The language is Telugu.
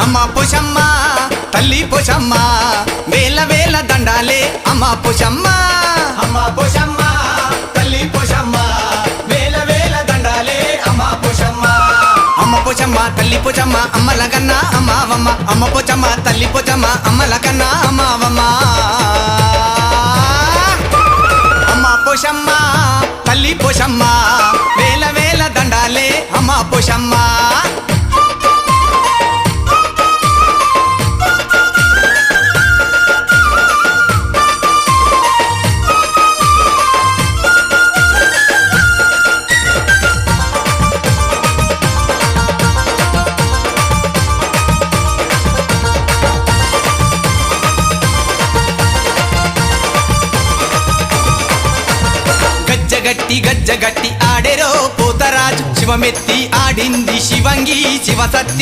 అమ్మ పోషమ్మ తల్లి పోషమ్మ వేల వేల దండాలే అమ్మ పోషమ్మ అమ్మ పోషమ్మ తల్లి పోషమ్మ వేల వేల దండాలే అమ్మ పోషమ్మ అమ్మ పోషమ్మ తల్లి పోషమ్మ అమ్మల కన్నా అమ్మవమ్మ అమ్మ పోషమ్మ తల్లి పోషమ్మ అమ్మల కన్నా అమ్మవమ్మ అమ్మ పోషమ్మ తల్లి పోషమ్మ వేల వేల దండాలే అమ్మ పోషమ్మ గజ్జగట్టి ఆడేరో పోతరాజు శివమెత్తి ఆడింది శివంగి శివసత్తి